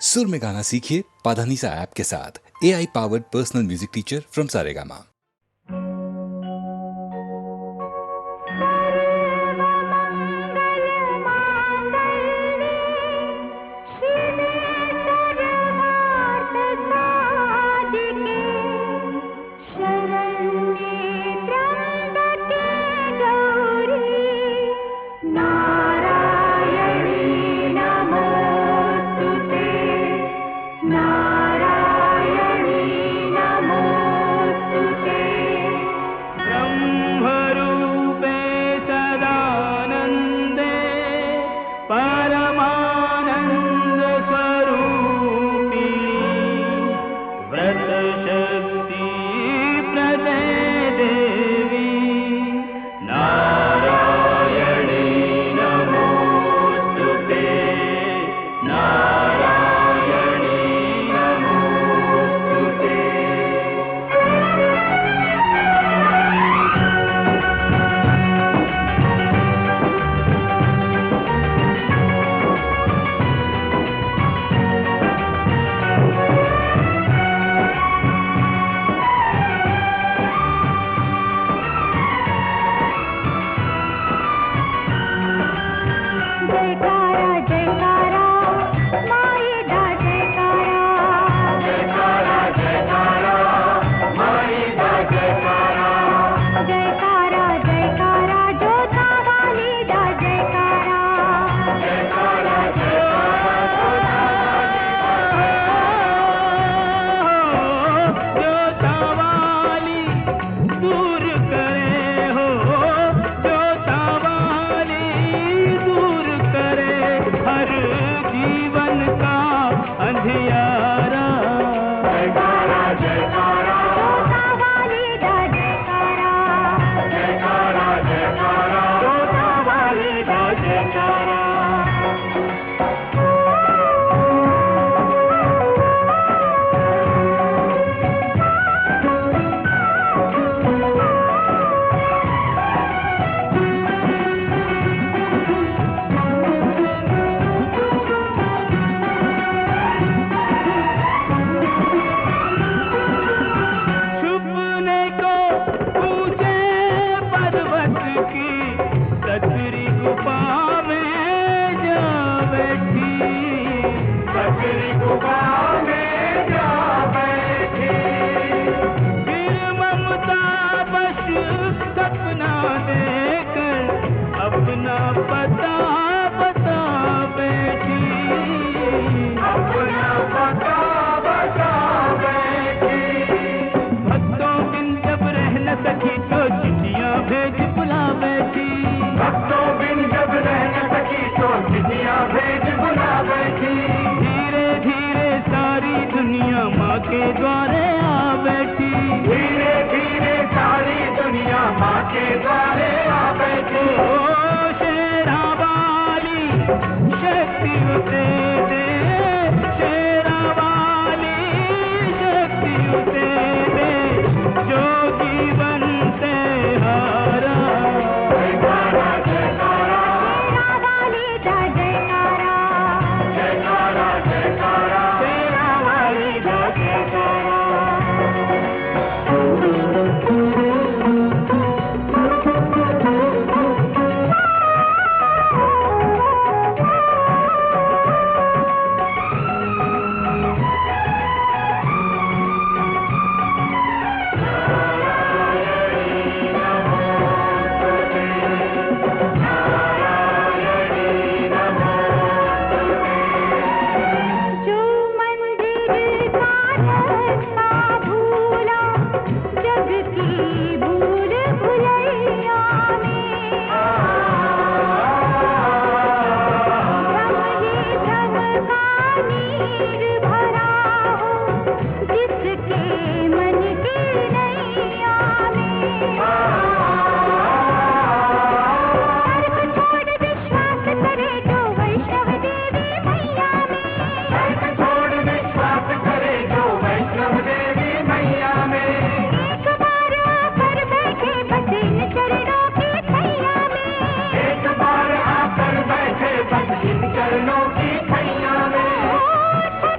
सुर में गाना सीखिए पाधानीसा ऐप के साथ। AI powered personal music teacher from Saregama. चरणों की छैया में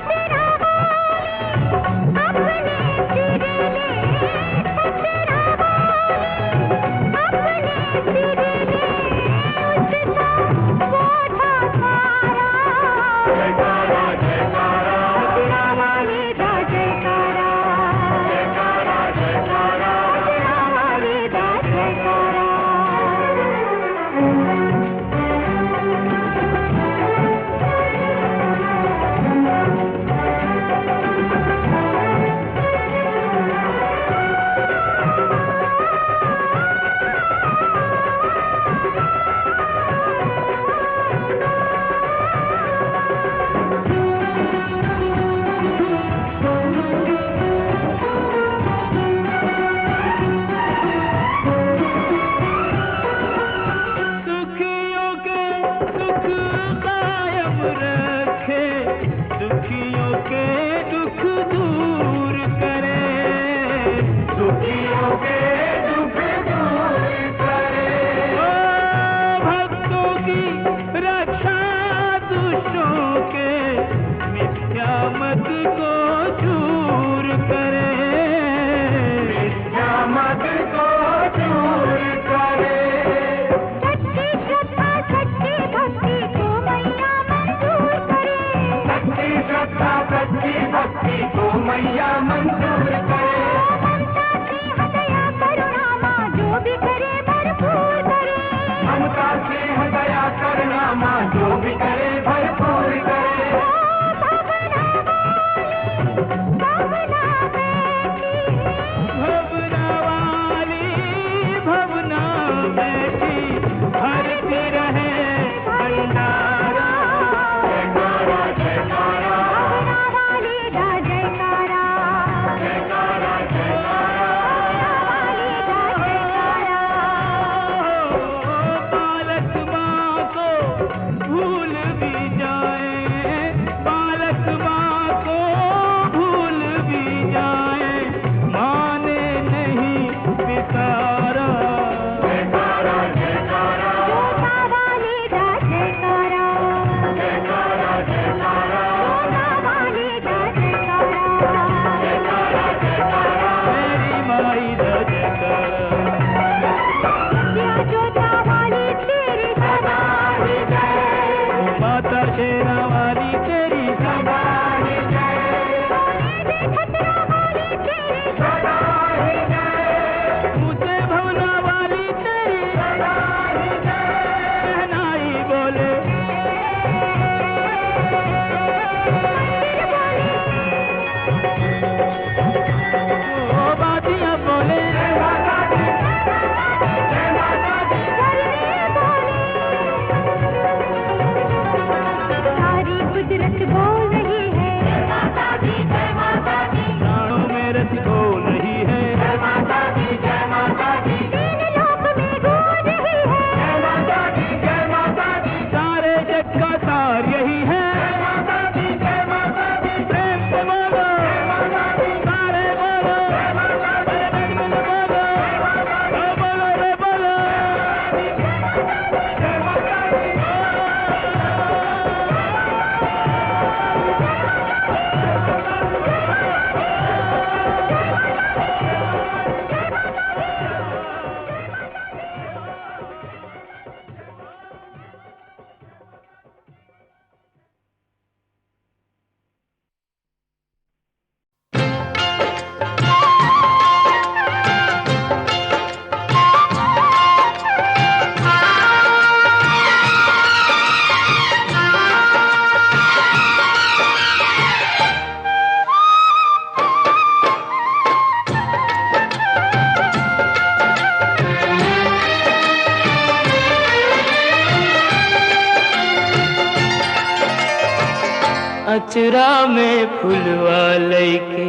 अचरा में फुलवा लैके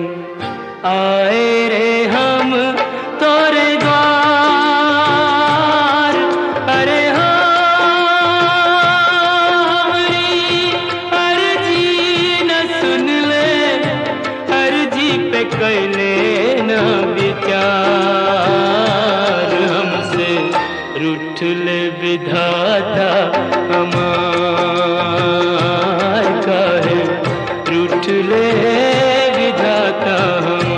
आए रे हम तोरे द्वार। अरे हमारी अर्जी न सुन ले, अर्जी पे कैले न विचार। हमसे रूठ ले विधाता हमार, काहे रूठ ले विधाता हमार।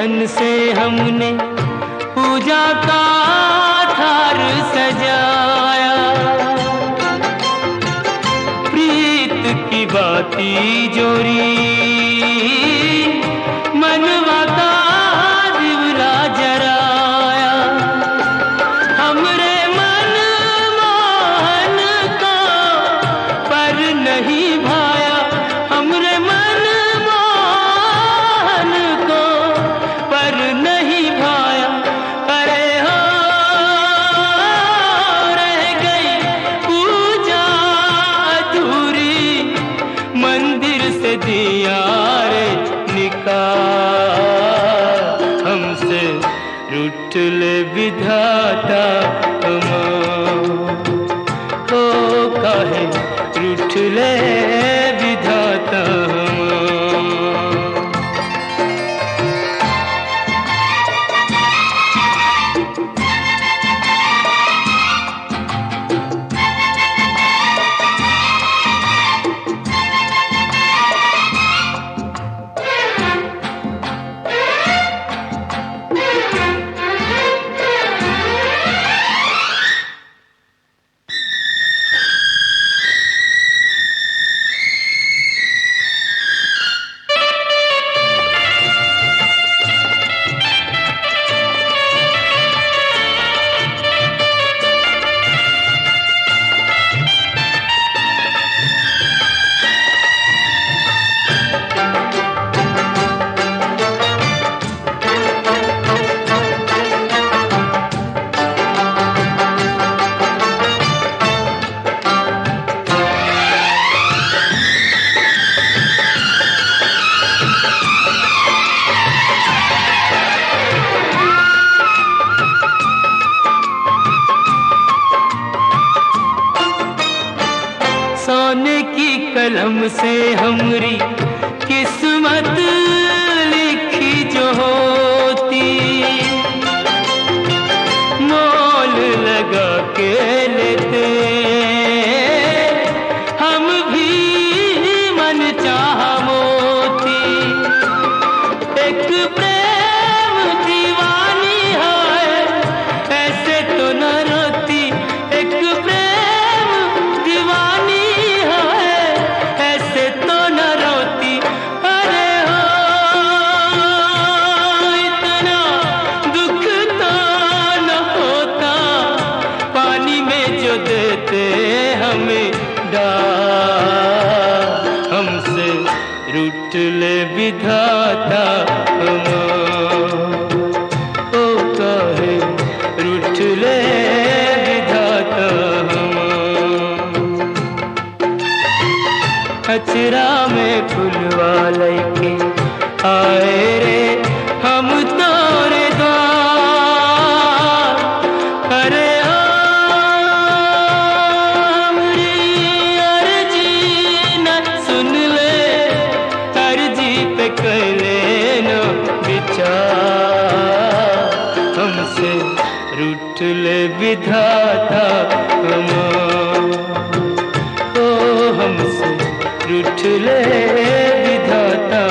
लगन से हमने पूजा का थार सजाया, प्रीत की बाती जोरी मनवा का दिवला जराया। हमरे मन मोहन को पर नहीं भाया, हमरे मन मोहन को पर नहीं भाया। अरे हो रह गई पूजा अधूरी, मंदिर से दिया रे निकाल, हमसे रूठ ले विधाता ओ काहे रूठ ले विधाता। सोने की कलम से हमरी किस्मत लिखी जो होती, मोल लगा के लेते हम भी मन चाह मोती। एक प्रेम दीवानी है ऐसे तो न रोती, एक प्रेम दीवानी ऐसे तो न रोती। अरे हो इतना दुख तो न होता, पानी में जो देते हमें डाल, हमसे रूठ ले विधाता ओ काहे रूठ ले विधाता। अचरा में फुलवा लैके आए रे हम तोरे द्वार। अरे हमरी अर्जी न सुन ले, अर्जी पे कर लेना विचार, हमसे रूठ ले विधाता ओ हमसे रूठ ले विधाता।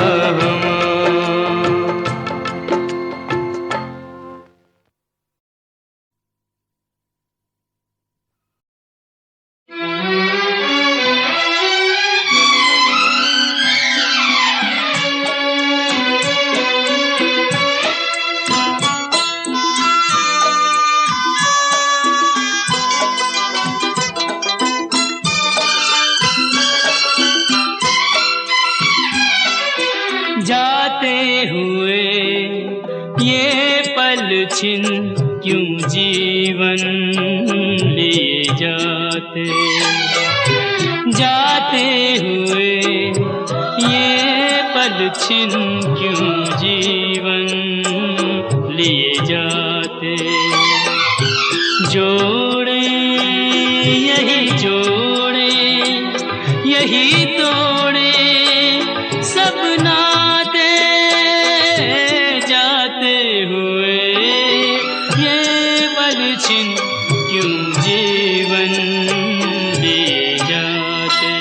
जाते हुए ये पल छिन क्यों जीवन लिए जाते, जाते हुए ये पल छिन क्यों जीवन लिए जाते। जोड़े यही जोड़े यही तोड़े सब नाते, जाते हुए ये पल छिन क्यों जीवन लिए जाते।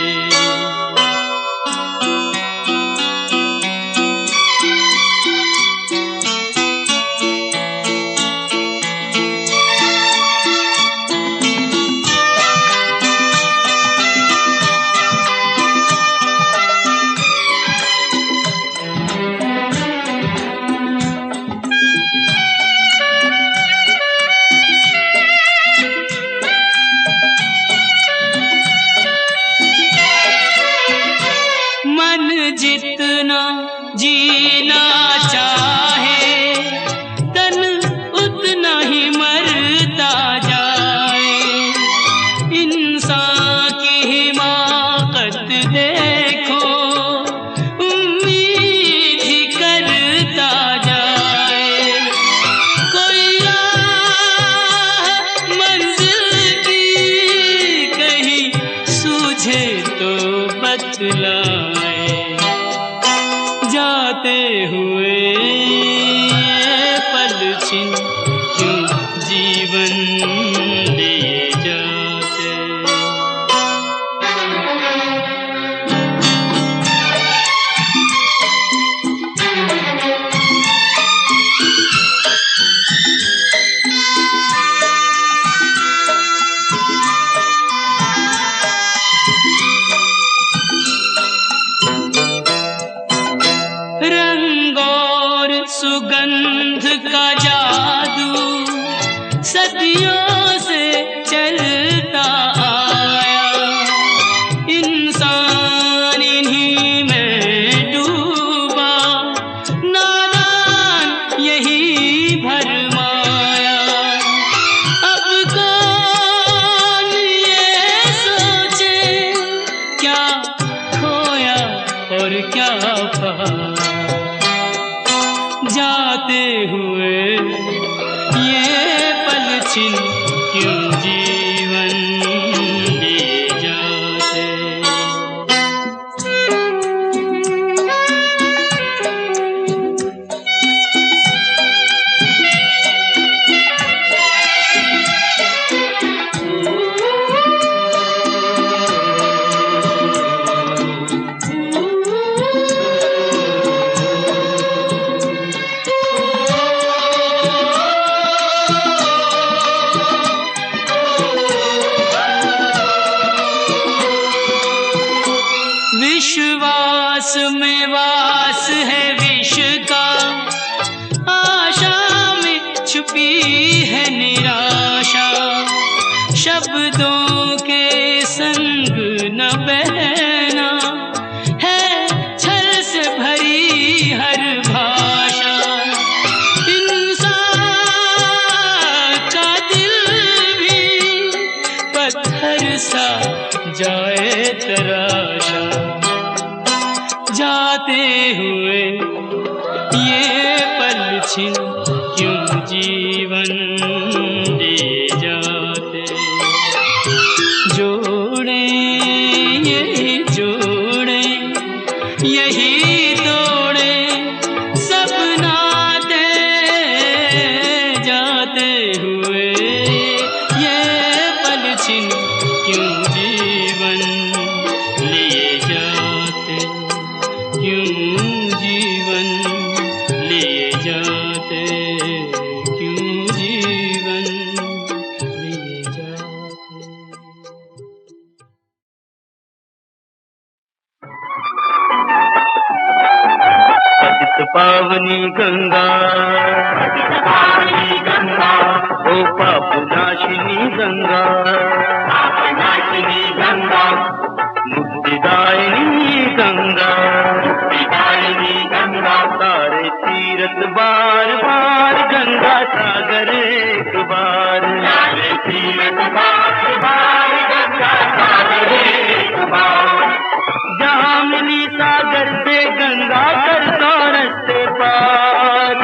बतलाए। जाते हुए ये पल छिन क्यों जीवन लिए जाते। रंग और सुगंध का जादू सदियों से चलता आया। इंसान इन्हीं में डूबा, नादान यही भरमाया। अब कौन ये सोचे क्या खोया और क्या पाया। जाते हुए ये पल छिन क्यों जीवन लिए जाते। विश्वास में वास है विष का, आशा में छुपी है निराशा। शब्दों के संग न बहना है छल से भरी हर भाषा। इंसान का दिल भी पत्थर सा जाए तराशा। जाते हुए ये पल छिन क्यों जीवन लिए जाते। जोड़े यही जोड़े यही तोड़े सब नाते। जाते हुए ये पल छिन क्यों जीवन लिए जाते। क्यों जीवन लिए जाते। क्यों जीवन लिए जाते। पतित पावनी गंगा, ओ पाप नाशिनी गंगा, मुक्तिदायिनी गंगा, तारे तीरथ बार बार गंगा सागर एक बार। जहाँ मिली सागर से गंगा कर दो रस्ते पार।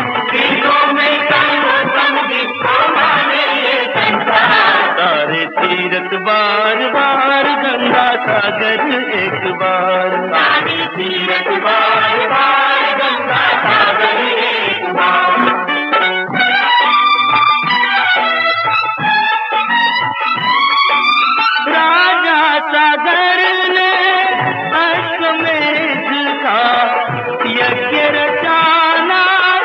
तारे तीरथ बार बार गंगा सागर एक बार। राजा सागर ने अश्वमेध का यज्ञ रचाना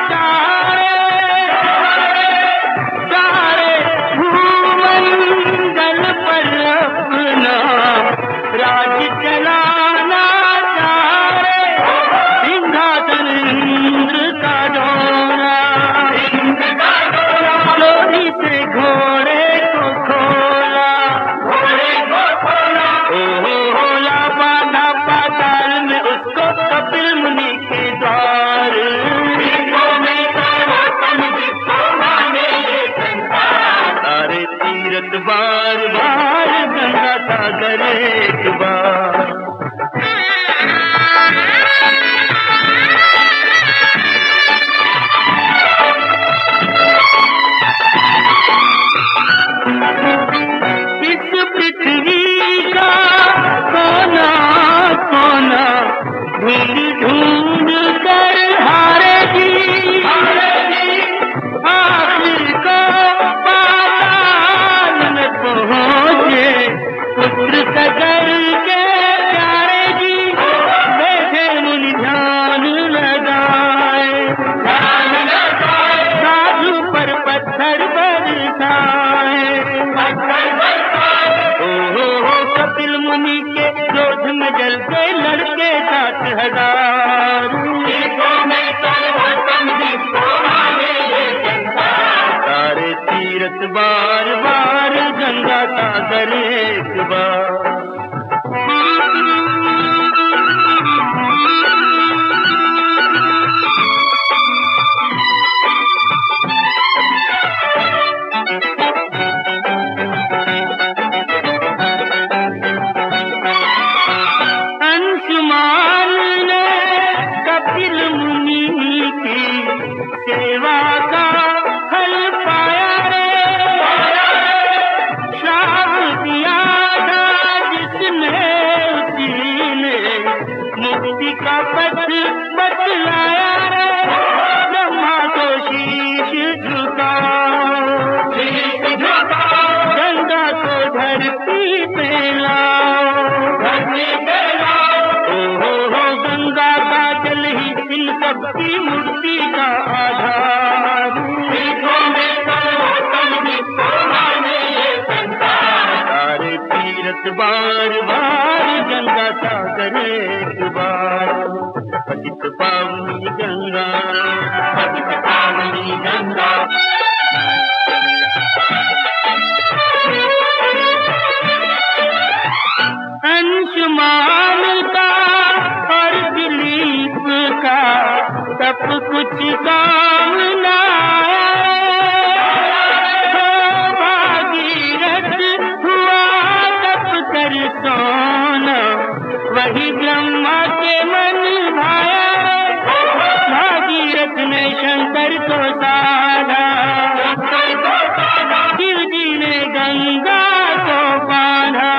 चाहे। सारे भूमंडल पर अपना राज चलाना चाहे। सिंहासन इंद्र का डोरा, लोरी से घोड़े को खोला। ओला बांधा पाताल में उसको कपिल मुनि के द्वार। तारे तीरथ बार बार गंगा सागर एक बार। इस पृथ्वी का कोना कोना क्रोध में जल के लड़के 60,000। सारे तीरथ बार बार गंगा सागर एक बार। अंशुमान ने कपिल मुनि की सेवा का फल पाया रे। श्राप दिया था जिसने उसी ने मुक्ति का पथ बतलाया रे। ब्रह्मा को शीश झुकाओ, गंगा को धरती पे लाओ। गंगा का जल ही इन सबकी मूर्ति का आधार। सारे तीरथ बार बार गंगा सागर एक बार। पतित पावनी गंगा, पतित पावनी गंगा। अंशुमान का और दिलीप का सब कुछ काम ना भागीरथ हुआ तप कर सोना, वही ब्रह्मा के मन भाया। भागीरथ ने शंकर को साधा, शिव जी ने गंगा को बांधा।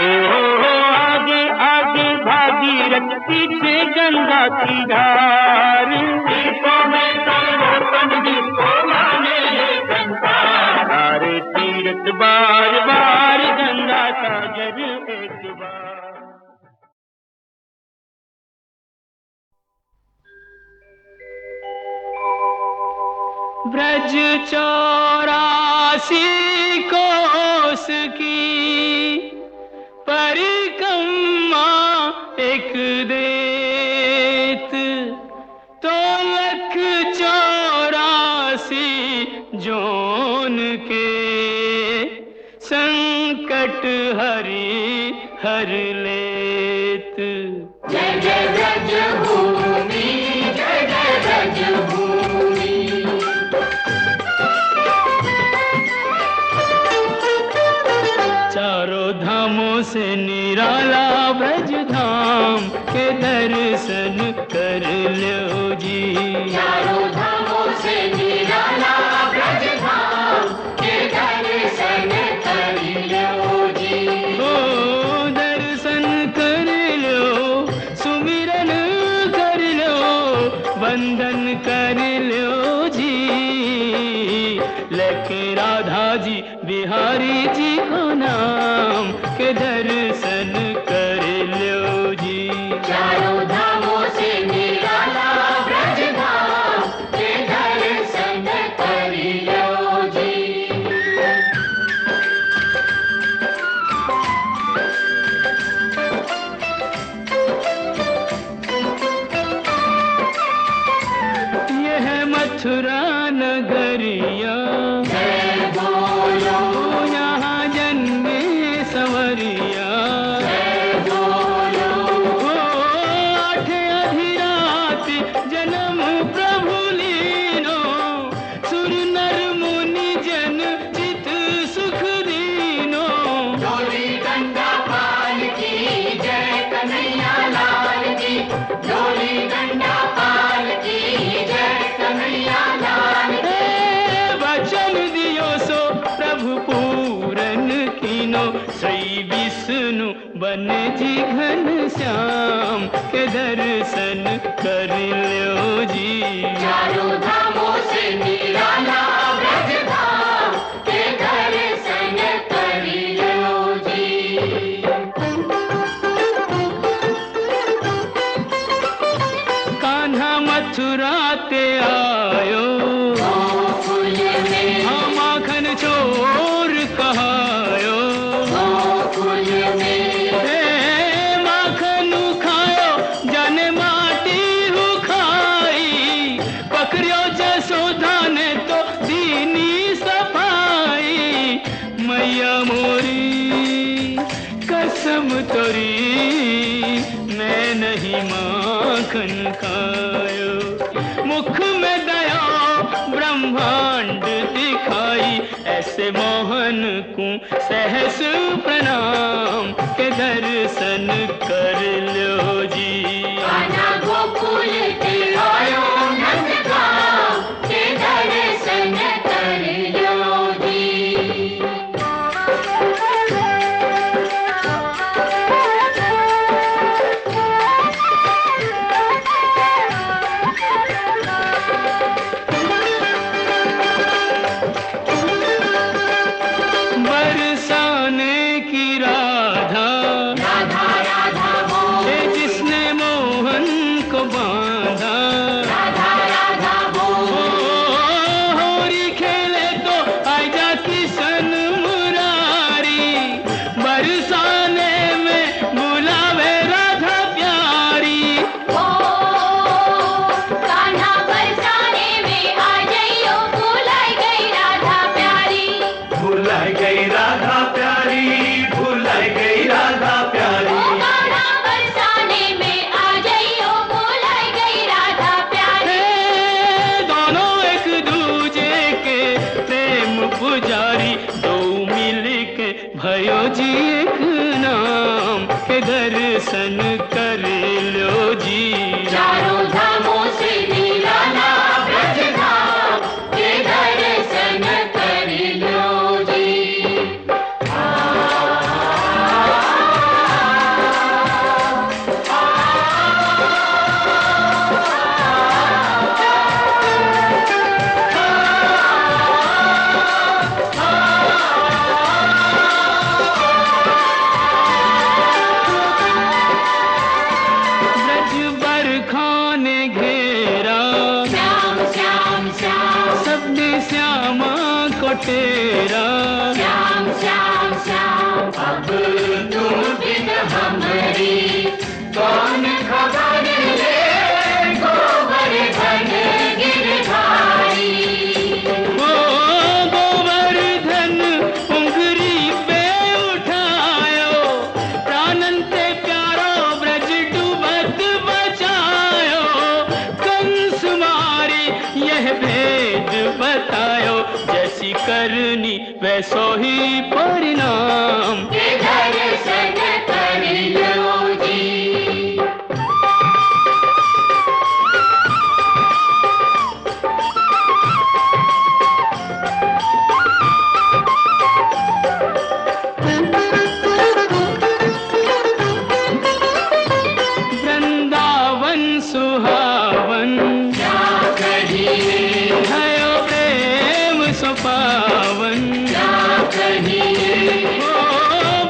आगे आगे भागीरथ पीछे गंगा की धार। सारे तीरथ बार बार गंगा सागर एक बार। ब्रज 84 कोस की परिक्रमा एक देत, तो 184 जोन के संकट हरि हर लेत। जय जय ब्रज भूमि, जय जय ब्रज भूमि। चारों धामों से निराला ब्रज धाम के दर्शन कर लो जी। चारों धामों से निराला ब्रज धाम के दर्शन कर लो जी। ओ दर्शन कर लो, सुमिरन कर लो, वंदन कर लो जी। लेके राधा जी बिहारी जी को नाम के दर्शन कर लो जी। चारों धामों से निराला ब्रज धाम के दर्शन कर लो जी। यह मथुरा नगरिया, यहाँ जन्मे संवरिया। आठ अधिरात जन्म प्रभु लीनो, सुर नर मुनि जन चित सुख दीनो। डोली गंगा पाल की जय कन्हैया लाल की, डोली गंगा पाल की जय कन्हैया लाल की। वचन दियो सो प्रभु पूरन कीनो, श्री विष्णु बन जी घन श्याम के दर्शन कर लो जी। चारों धामों से निराला ब्रज धाम के दर्शन कर लो जी। कान्हा मथुरा ते आयो, हम माखन चोर कहायो। तोरी मैं नहीं माखन खायो। मुख में दया ब्रह्मांड दिखाई ऐसे मोहन को सहस प्रणाम के दर्शन कर लो जी। गोकुल के आयो नंदगांव के दर्शन कर लो जी। बरसाने की राधा राधा राधा बोल, है जिसने मोहन को बांधा। राधा राधा बोल, होरी खेले तो आजा किशन मुरारी बरसाने में बुलावे राधा प्यारी। ओ कान्हा बरसाने में आ जाइयो, भुलाई गई राधा प्यारी। भुलाई गई राधा प्यारी, भुलाई गई राधा प्यारी। ओ कान्हा बरसाने में आ जाइयो, भुलाई गई राधा प्यारी। दोनों एक दूजे के प्रेम पुजारी दो मिल के भयो जी एक नाम के दर्शन कर लो जी। चारों धामों से निराला ब्रज धाम के दर्शन कर लो जी। ब्रज बरखाने घेरा श्याम श्याम श्याम, सबने श्यामा को तेरा। श्याम श्याम श्याम, अब तुम बिन हमारी कौन खबर ले, गोवर्धन गिरधारी। ओ गोवर्धन उंगरी पे उठायो प्राणन से प्यारो ब्रज डूबत बचायो। कंस मारे यह भेद बतायो जैसी करनी वैसो ही परिणाम। के दर्शन कर लो जी। वृंदावन सुहावन क्या कहिए, भयो प्रेम सुपावन। क्या कहिए, ओ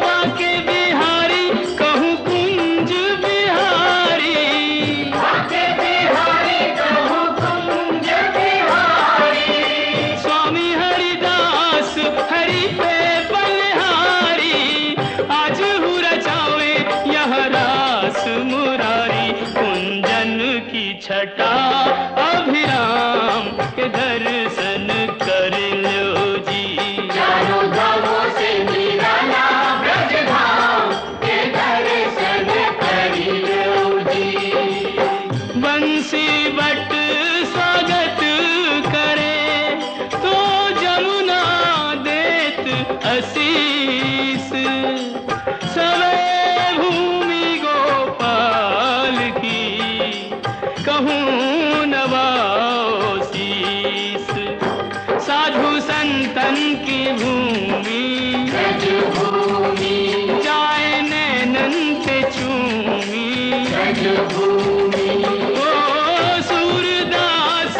बाके बिहारी कहूँ कुंज बिहारी। बाके बिहारी कहूँ कुंज बिहारी। स्वामी हरिदास हरि पे बलिहारी आज हूँ रचावे यह रास मुरारी। कुंजन की छटा अभिराम के दर्शन कर लो जी। चारों धामों से निराला ब्रज धाम के दर्शन कर लो जी। बंसी बट स्वागत करे तो जमुना देत आशीष। सवे भूमि गोपाल की कहूँ नवाओ शीस। साधु संतन की भूमि ब्रज भूमि, जाए नैनन पे चूमी। ब्रज भूमि, ओ सूरदास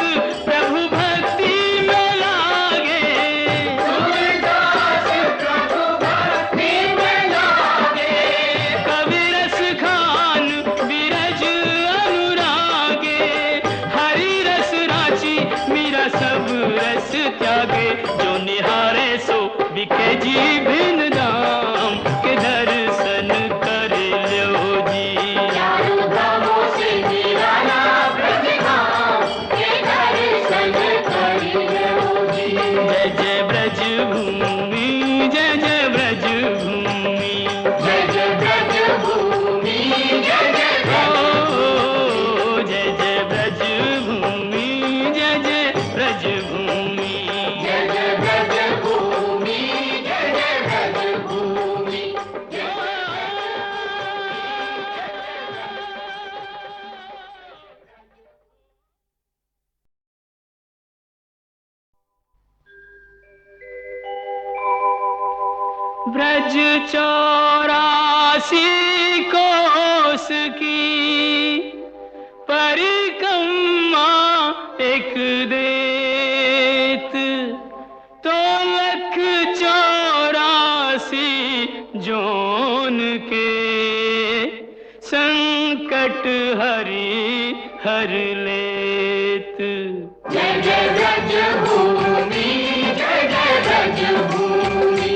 प्रभु भक्ति में लागे। सूरदास प्रभु भक्ति में लागे। कवि रस खान बिरज अनुरागे। हरि रस राची मीरा सब रस त्यागे। जो निहारे सो बिके जी भिन्न दाम के दर्शन कर लो जी। चारों धामों से निराला ब्रज धाम के दर्शन कर लो जी। जय जय ब्रज भूमि, जय जय ब्रज भूमि। जय जय ब्रज ब्रज 84 कोस की परिक्रमा एक देत, तो 184 जोन के संकट हरि हर लेत। जय जय ब्रज भूमि, जय जय ब्रज भूमि।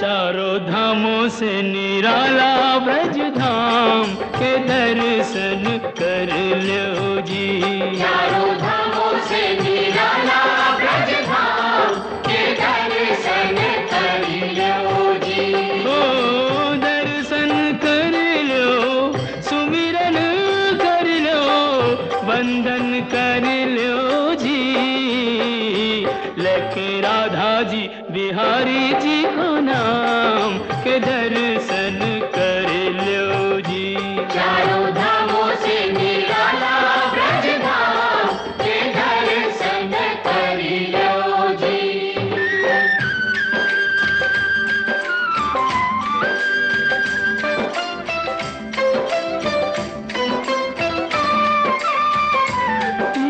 चारों धामों से निराला ब्रज धाम के दर्शन कर लो जी। चारों धामों से निराला ब्रज धाम के दर्शन कर लो जी। ओ दर्शन कर लो, सुमिरन कर लो, वंदन कर लो जी। लेके राधा जी बिहारी जी को नाम के दर्शन कर लो जी। चारों धामों से निराला ब्रज धाम के दर्शन कर लो जी।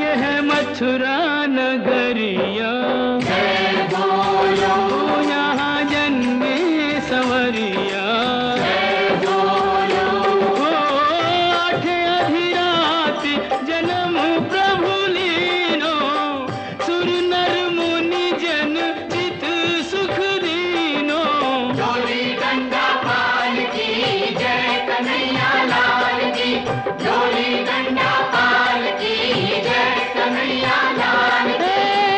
यह मथुरा नगरिया, जय बोलो, यहाँ जन्मे संवरिया। जय बोलो, ओ आठ अधिराति जन्म प्रभु लीनो, सुर नर मुनि जन चित सुख दीनो। डोली डंडा पाल की जय कन्हैया लाल की, डोली डंडा पाल की जय कन्हैया लाल की।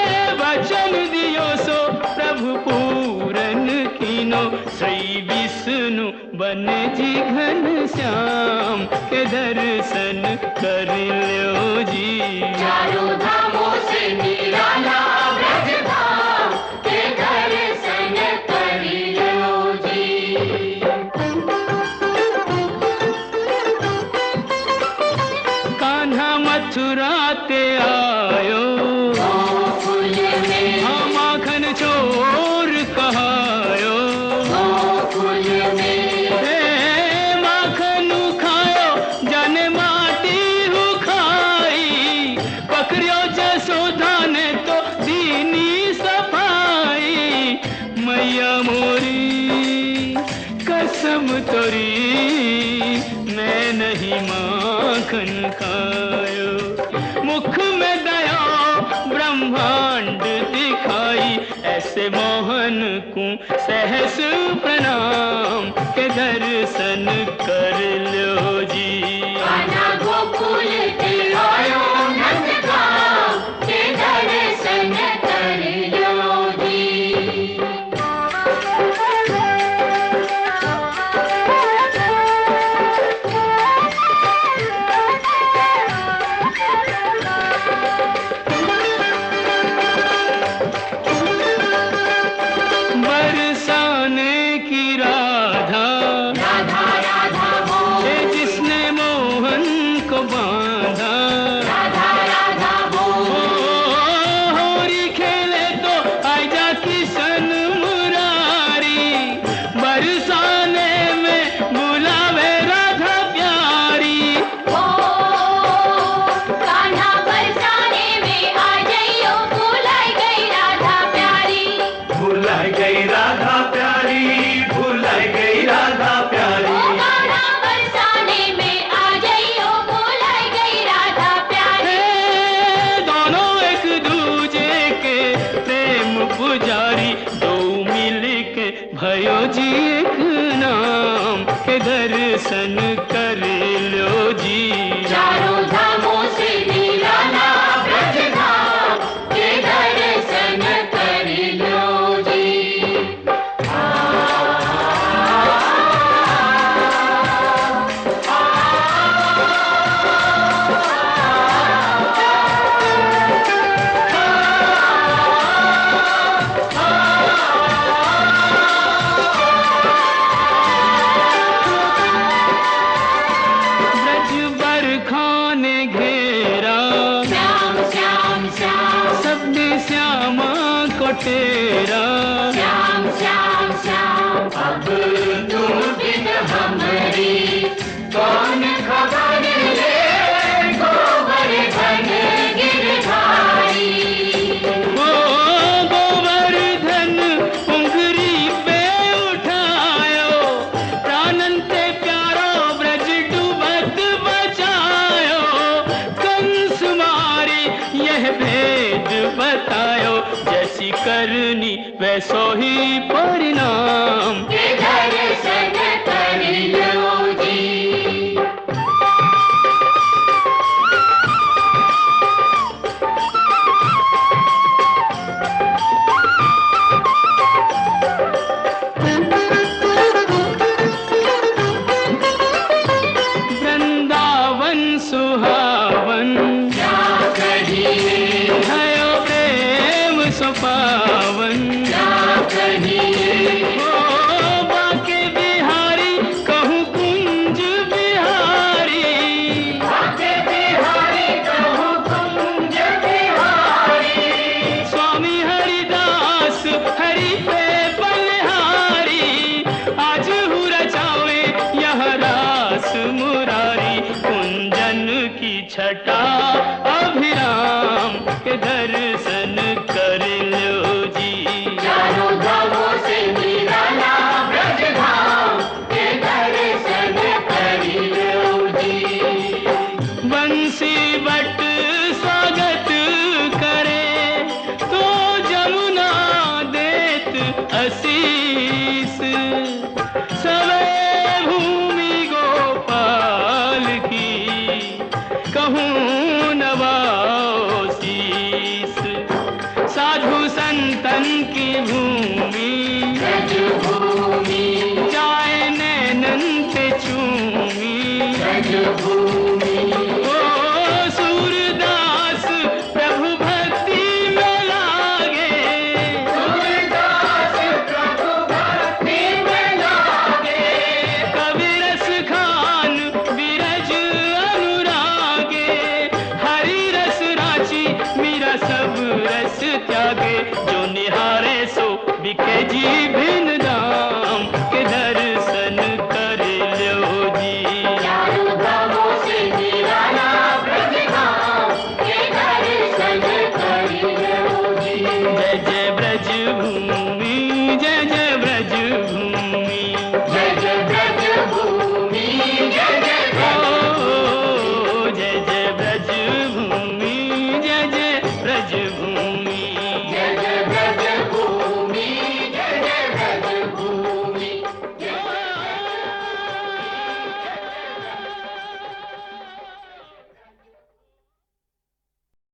हे वचन दियो सो प्रभु पूरन कीनो, श्री विष्णु बन जी घन श्याम के दर्शन कर लो जी। चारों धामों से निराला ब्रज धाम के दर्शन कर लो जी। कान्हा मथुरा ते आयो, गोकुल में, हाँ माखन चोर कहायो। गोकुल में, हे माखन खायो जाने माटी हु खाई, पकड़ियो जसोदा ने तो दीनी सफाई। मैया मोरी कसम तोरी, मैं नहीं माखन खायो। मुख में दया ब्रह्मांड दिखाई, ऐसे मोहन को सहस प्रणाम के दर्शन कर लो जी। कान्हा गोकुल के आयो नंदगांव के दर्शन कर लो जी। बरसाने की राधा, राधा राधा बोल, हे जिसने मोहन को बांधा। राधा राधा ओ बोल, होरी खेले तो आजा किशन मुरारी, बरसाने में बुलावे राधा प्यारी। ओ कान्हा बरसाने में आ जाइयो, भुलाई गई राधा प्यारी। भुलाई गई राधा प्यारी, भुलाई गई राधा ओ प्यारी। कान्हा बरसाने में आ जाइयो, भुलाई गई राधा प्यारी। हे दोनों एक दूजे के प्रेम पुजारी, दो मिल के भयो जी एक नाम के दर्शन कर लो जी। चारों धामों से निराला ब्रज धाम के दर्शन कर लो जी। तेरा। श्याम श्याम श्याम अब तुम बिन हमरी कौन खबर ले, गोवर्धन गिरधारी। ओ गोवर्धन उंगरी पे उठायो, प्राणन से प्यारो ब्रज डूबत बचायो। कंस मारी यह भेद बतायो, जैसी करनी वैसो ही परिणाम। के दर्शन कर लो जी। वृंदावन सुहावन क्या कहिए, भयो प्रेम सुपावन। क्या कहिए, ओ बाके बिहारी कहूँ कुंज बिहारी। बाके बिहारी कहूँ कुंज बिहारी। स्वामी हरिदास हरि पे बलिहारी, आज हूँ रचावे यह रास मुरारी। कुंजन की छटा अभिराम के दर्शन कर लो जी। चारों धामों से निराला ब्रज धाम, के दर्शन कर लो जी। बंसी बट स्वागत करे, तो जमुना देत आशीष। सवे भूमि गोपाल की कहूँ नवाओ शीस। साधु संतन की भूमि ब्रज भूमि, जाए नैनन पे चूमी। ब्रज भूमि, ओ सूरदास प्रभु भक्ति में लागे, सूरदास प्रभु भक्ति में लागे। कवि रस खान विरज अनुरागे। हरि रस राची मीरा सब रस त्यागे, जो निहारे सो बिके जी भी